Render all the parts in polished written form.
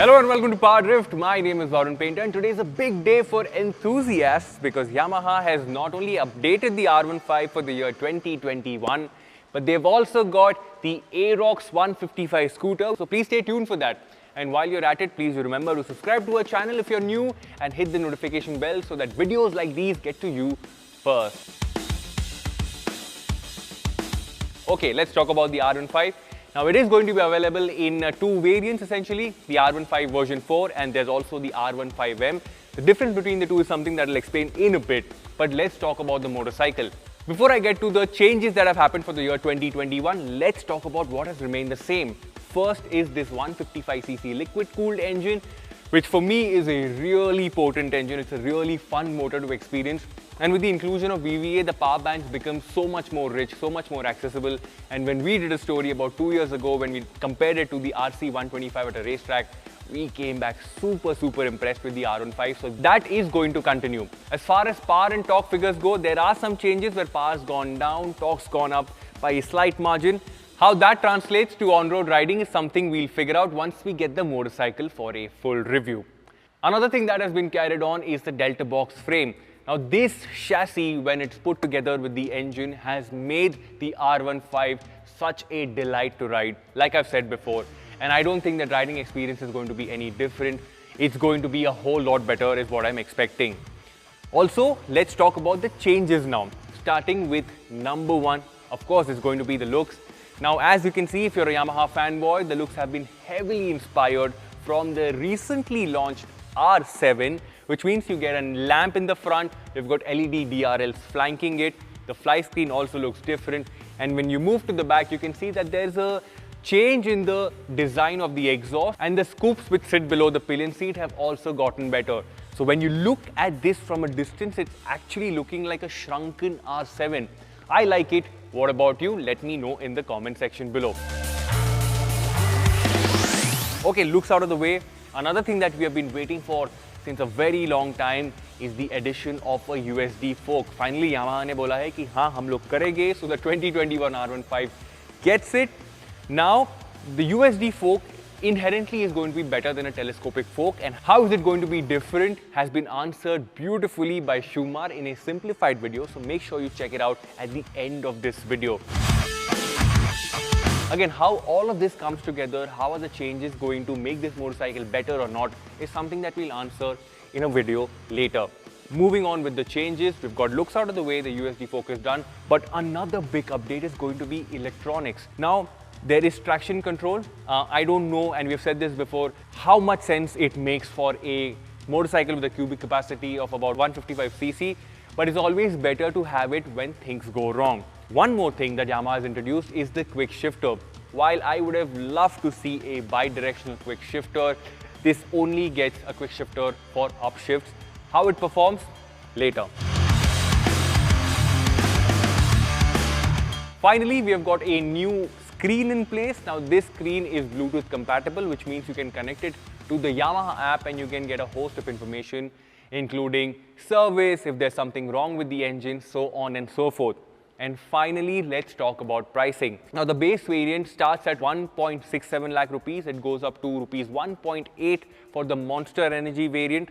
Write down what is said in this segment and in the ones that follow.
Hello and welcome to Power Drift. My name is Varun Painter and today is a big day for enthusiasts because Yamaha has not only updated the R15 for the year 2021, but they've also got the Aerox 155 scooter. So please stay tuned for that. And while you're at it, please remember to subscribe to our channel if you're new and hit the notification bell so that videos like these get to you first. Okay, let's talk about the R15. Now it is going to be available in two variants essentially, the R15 version 4 and there's also the R15M. The difference between the two is something that I'll explain in a bit, but let's talk about the motorcycle. Before I get to the changes that have happened for the year 2021, let's talk about what has remained the same. First is this 155cc liquid-cooled engine, which for me is a really potent engine. It's a really fun motor to experience. And with the inclusion of VVA, the power bands become so much more rich, so much more accessible. And when we did a story about 2 years ago, when we compared it to the RC125 at a racetrack, we came back super impressed with the R15. So that is going to continue. As far as power and torque figures go, there are some changes where power's gone down, torque's gone up by a slight margin. How that translates to on-road riding is something we'll figure out once we get the motorcycle for a full review. Another thing that has been carried on is the Delta Box frame. Now this chassis, when it's put together with the engine, has made the R15 such a delight to ride, like I've said before. And I don't think that riding experience is going to be any different. It's going to be a whole lot better is what I'm expecting. Also, let's talk about the changes now. Starting with number one, of course, it's going to be the looks. Now, as you can see, if you're a Yamaha fanboy, the looks have been heavily inspired from the recently launched R7, which means you get a lamp in the front, you've got LED DRLs flanking it, the fly screen also looks different, and when you move to the back, you can see that there's a change in the design of the exhaust, and the scoops which sit below the pillion seat have also gotten better. So when you look at this from a distance, it's actually looking like a shrunken R7. I like it. What about you? Let me know in the comment section below. Okay, looks out of the way. Another thing that we have been waiting for since a very long time is the addition of a USD fork. Finally, Yamaha ने बोला है कि हाँ हम लोग करेंगे. So the 2021 R15 gets it. Now, the USD fork inherently is going to be better than a telescopic fork, and how is it going to be different has been answered beautifully by Shumar in a simplified video, so make sure you check it out at the end of this video. Again, how all of this comes together, how are the changes going to make this motorcycle better or not, is something that we'll answer in a video later. Moving on with the changes, we've got looks out of the way, the USD fork is done, but another big update is going to be electronics. Now, there is traction control. I don't know, and we've said this before, how much sense it makes for a motorcycle with a cubic capacity of about 155cc, but it's always better to have it when things go wrong. One more thing that Yamaha has introduced is the quick shifter. While I would have loved to see a bi-directional quick shifter, this only gets a quick shifter for upshifts. How it performs? Later. Finally, we have got a new screen in place. Now this screen is Bluetooth compatible, which means you can connect it to the Yamaha app and you can get a host of information, including service, if there's something wrong with the engine, so on and so forth. And finally, let's talk about pricing. Now the base variant starts at 1.67 lakh rupees. It goes up to rupees 1.8 for the Monster Energy variant.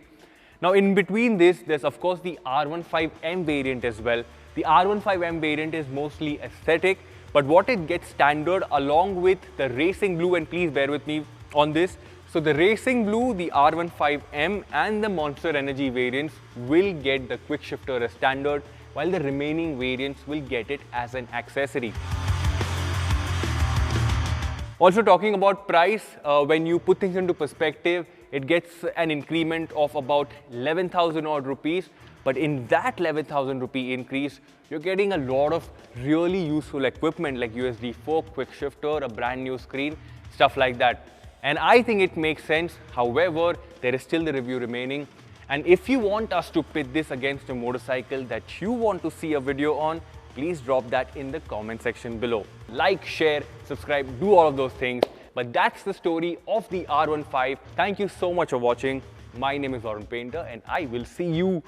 Now in between this, there's of course the R15M variant as well. The R15M variant is mostly aesthetic, but what it gets standard along with the Racing Blue, and please bear with me on this. So the Racing Blue, the R15M and the Monster Energy variants will get the quick shifter as standard, while the remaining variants will get it as an accessory. Also talking about price, when you put things into perspective, it gets an increment of about 11,000 odd rupees. But in that 11,000 rupee increase, you're getting a lot of really useful equipment like USD fork, quick shifter, a brand new screen, stuff like that. And I think it makes sense. However, there is still the review remaining. And if you want us to pit this against a motorcycle that you want to see a video on, please drop that in the comment section below. Like, share, subscribe, do all of those things. But that's the story of the R15. Thank you so much for watching. My name is Varun Painter and I will see you